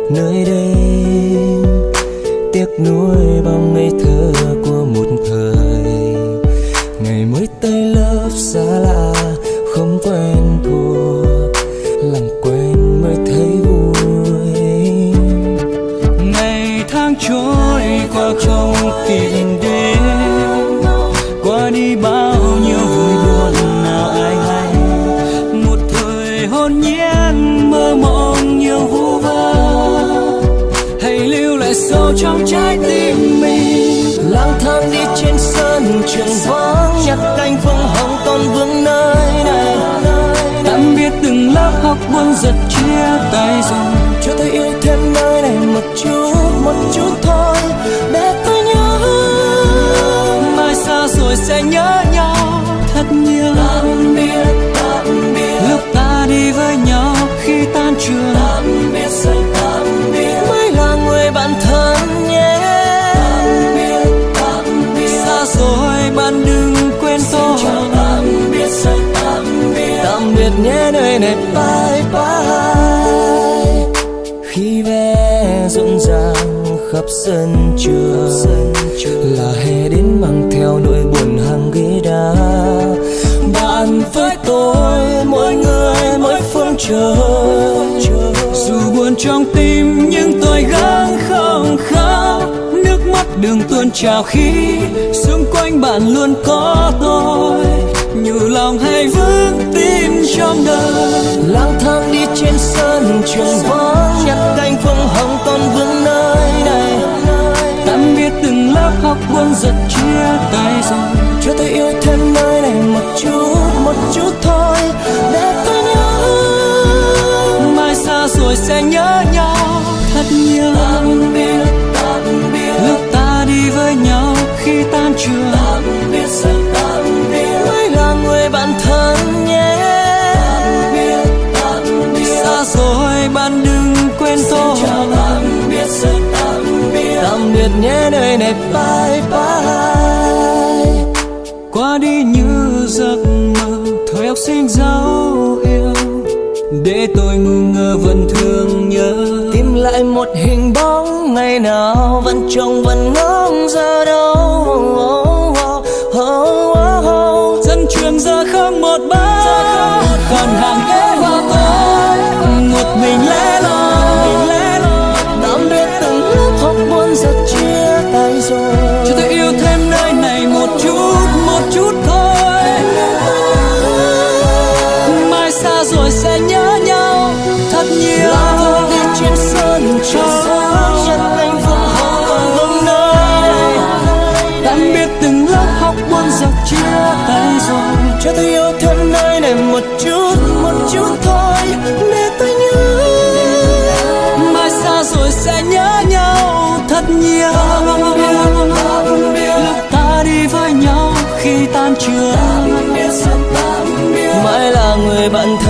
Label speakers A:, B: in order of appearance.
A: nơi đây tiếc nuối bao ngây thơ của một thời. Ngày mới tay lớp xa lạ không quen thuộc, làm quen mới thấy vui. Ngày tháng trôi qua không kịp đến, qua đi bao nhiêu vui buồn nào ai hay. Một thời hồn nhiên mơ mộng nhiều vu vơ, hãy lưu lại sâu trong trái tim mình. Lang thang đi trên sân trường vắng, nhặt cánh phương hồng còn vương nơi này. Tạm biệt từng lớp học buồn giật chia tay rồi, cho tôi yêu thêm nơi này một chút thôi để tôi nhớ. Mai xa rồi sẽ nhớ nhau thật nhiều. Tạm biệt lúc ta đi với nhau khi tan trường. Tạm biệt rồi tạm biệt, mới là người bạn thân nhé. Tạm biệt xa rồi bạn đừng quên tôi. Tạm biệt rồi tạm biệt nhé nơi này bye bye. Khi vé rộn ràng khắp sân trường, là hè đến mang theo nỗi buồn hàng ghế đá. Bạn với tôi mỗi người mỗi phương trời, dù buồn trong tim nhưng tôi gắng không khóc. Nước mắt đường tuôn trào khi xung quanh bạn luôn có tôi. Nhủ lòng hãy vững tin trong đời. Lang thang đi trên sân trường vắng, nhặt cánh phương hồng còn vương nơi này. Tạm biệt từng lớp học buồn giật chia tay rồi, cho tôi yêu thêm nơi này một chút thôi để tôi nhớ. Mai xa rồi sẽ nhớ nhau thật nhiều. Tạm biệt lúc ta đi với nhau khi tan trường. Tạm biệt rồi tạm biệt, mới là người bạn thân nhé. Tạm biệt xa rồi bạn đừng quên tôi. Tạm biệt rồi tạm biệt nhé nơi này bye bye. Qua đi như giấc mơ thời học sinh dấu yêu, để tôi ngu ngơ vẫn thương nhớ. Tìm lại một hình bóng ngày nào vẫn trông vẫn ngóng giờ đâu. Dân trường giờ không một bóng, còn hàng ghế hoa tối một mình lẻ loi. Tạm biệt từng lớp học buồn giật chia tay rồi, cho tôi yêu thêm nơi này một chút thôi. Mai xa rồi sẽ nhớ nhau thật nhiều. Đi trên sân trường, nhặt cánh phương hồng còn vương nơi này. Tạm biệt từng lớp học buồn giật chia tay rồi, cho tôi yêu thêm nơi này một chút thôi để tôi nhớ. Mai xa rồi sẽ nhớ nhau thật nhiều. Lúc ta đi với nhau khi tan trường, mãi là người bạn thân.